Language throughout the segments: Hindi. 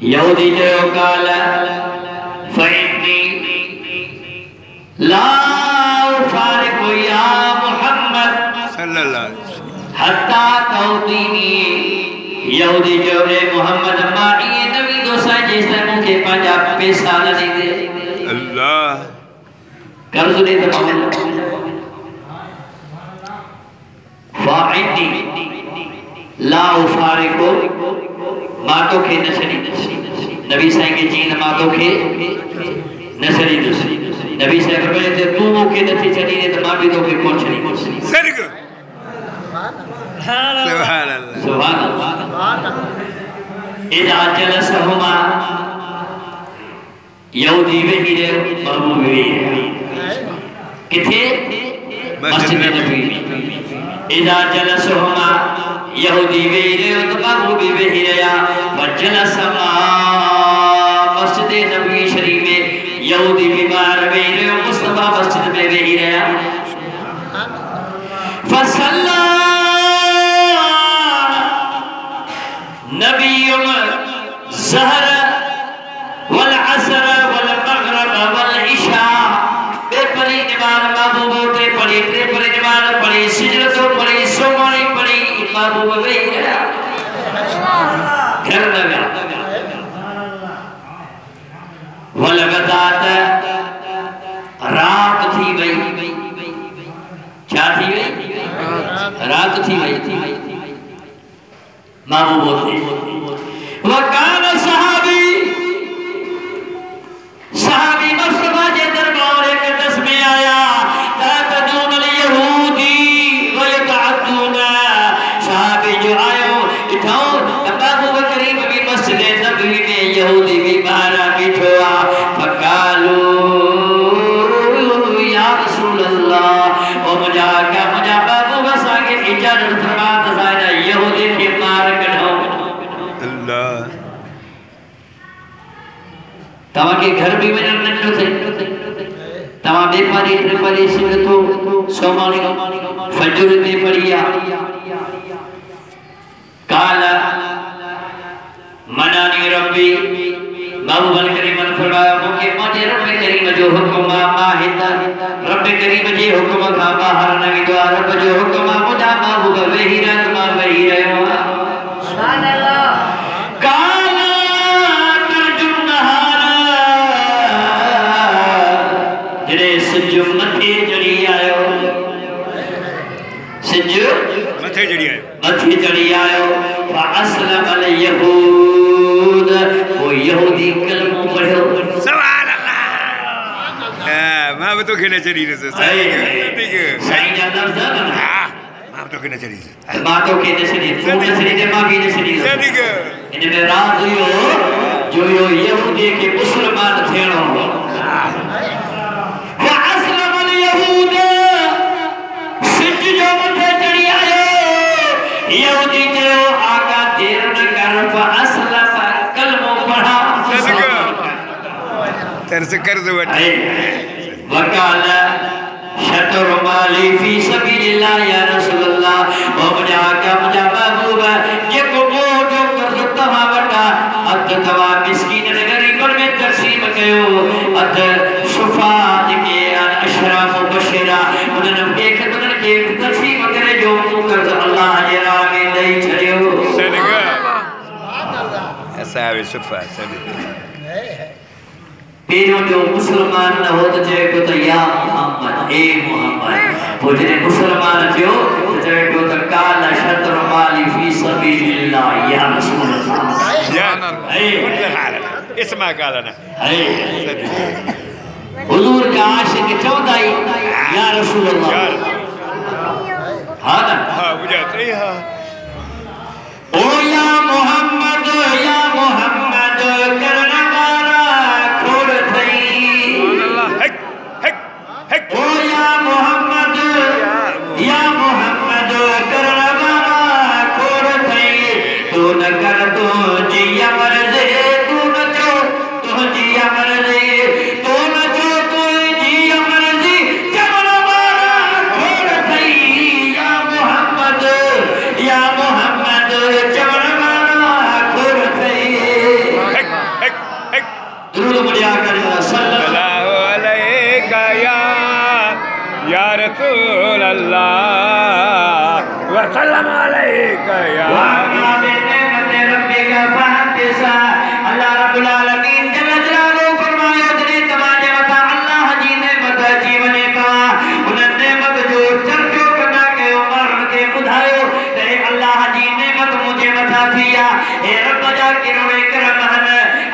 यहूदी जो काल फइन्नी ला उफारिकु या मुहम्मद सल्लल्लाहु हत्ता तौतीनी। यहूदी जो है मुहम्मद माई नबी दोसा जिस मुझे पंजा पैसा नहीं दे अल्लाह कर्ज दे तो फइन्नी ला उफारिकु मातो के नसरी नबी साईं के जीन मातो के नसरी दूसरी नबी साईं फरमाए थे तू के नथी चली ने तो मां भी तो के कोन चली सदक सुभान अल्लाह सुभान अल्लाह। इदा जलसहुमा यहूदी वे हीरे महबूब वे किथे मस्जिद नबी इदा जलसहुमा यहूदी वे हीरे तो महबूब वे हीरे वजलसमा मस्जिद नबी शरीफ में यहूदी बीमार वे हीरे मुस्तफा मस्जिद में वे हीरे फसल्ला नबीयुम ज़हर वल असर वल मगरिब वल इशा बे परी नमाज महबूब ते पढ़ी नमाज पढ़ी सिजदो पढ़ी सोमानी पढ़ी महबूब वे घर लगा वल गदात रात थी वई क्या थी वई रात थी वई महबूब होते वकान सहाबी मुस्तफा के दरबार एक दस में आया तदून यहूदी व यतअद्दून सहाबी जो आयो इठाओ महबूब करीम भी मस्जिद नबवी में यहूदी भी बाहर बैठो फकालू या रसूल अल्लाह ओ मुझा महबूब सागे इजाजत फरमा दसाया यहूदी के मार कढो अल्लाह तवा के घर भी में नंढो थे तवा बेपारी त्रिपारी सिंगतो सोमानी फजर में पढ़िया काल मनानी रब्बी महबूब करीम फरमाया मुके मुझे रब करीम जो हुक्म माहिदा रब करीम जे हुक्म का बाहर न विदो रब जो हुक्म मुझा महबूब वही रात मा वही रहो सुभान अल्लाह। काला तरजुम नहार जरे सजो मथे जड़ी आयो सजो मथे जड़ी आयो फअस्लम अल यहूद वो यहूदी कलमो पढ़ो सुभान अल्लाह मां तो खेने चली रे ठीक है साईं जा लफ्ज हां मां तो खेने चली मां तो खेने चली तू नसरी दे मां भी नसरी ठीक है इनमें राज हुयो जो यो यहूदी के मुसलमान थेणो फअस्लम अल यहूद सिज जो मथे चढ़ी आयो यहूदी जो आका देर न कर फअस्लम कलमो पढ़ा तरस कर दो वकाल शतर माली फी सबीलिल्लाह या रसूल अल्लाह ओ मुझा महबूब जे को जो कर तवा वटा अद तवा मिस्कीन ने गरीबन में तकसीम कयो अद शुफा के अशरा मुबशरा उन्हन के खतन के तकसीम करे जो कर अल्लाह जे राह में दई छड़ियो सदका सुभान अल्लाह ऐसा है शुफा सदका पेरो जो मुसलमान न हो तो चवे तो या मोहम्मद ए मोहम्मद वो जने मुसलमान थियो तो चवे तो काल शतर माली फी सबीलिल्लाह या रसूल अल्लाह या इसमा कालना हुजूर का आशिक चौदाई या रसूल अल्लाह हां ना हां बुझाते हां ओ या मोहम्मद करना वाला खोड़ थई हक हक हक ओ या मोहम्मद करना वाला खोड़ थई तू न कर तो जी अमर दे तू न जो तो जी अमर दे तू न जो तो जी अमर दे जमन वाला खोड़ थई या मोहम्मद सल्लल्लाहु वसल्लम अलैका या अल्लाह रब्बुल आलमीन जल्ल जलालुहु फरमायो जने तमाजे मता अल्लाह जी ने मत जीवने का उन नेमत जो चर्चो करना के उमर के बुधायो ते अल्लाह जी ने मत मुझे मता थिया ए रब जा किरोड़े करम हन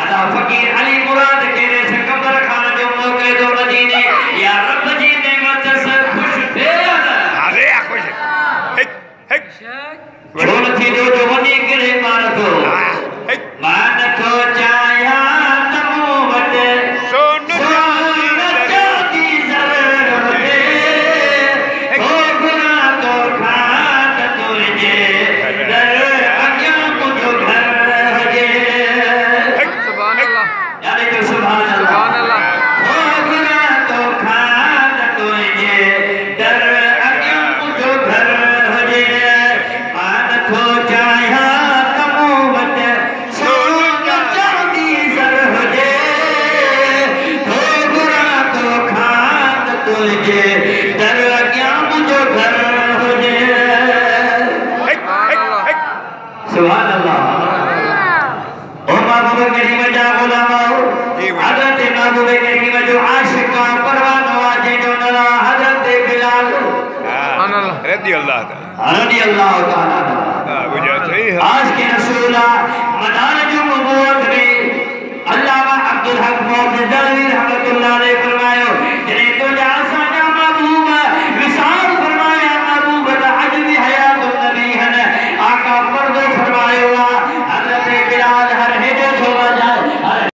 अदा फकीर अली मुराद के रे से कब्र खान जो मोकले दो मदीने या रब जी ने मत से खुश थे अरे खुश छोड़ थी जो वनी करे मार तो मान तो चाया तमो वट सोन चांदी जरूरते ओ गुना तो खात तुझे दर अज्ञा मुझो घर हजे सुभान अल्लाह यानी तो सुभान अल्लाह ओ गुना तो खात तुझे दर अज्ञा मुझो घर हजे मान तो चाया तमो वट सुभान अल्लाह ओ महबूब करीम जा गुलामो हजरत महबूब करीम जो आशिक का परवान वाजे जो नला हजरत बिलाल सुभान अल्लाह रज़ी अल्लाह ताला ताला हां बुझा सही है आज के रसूला मदा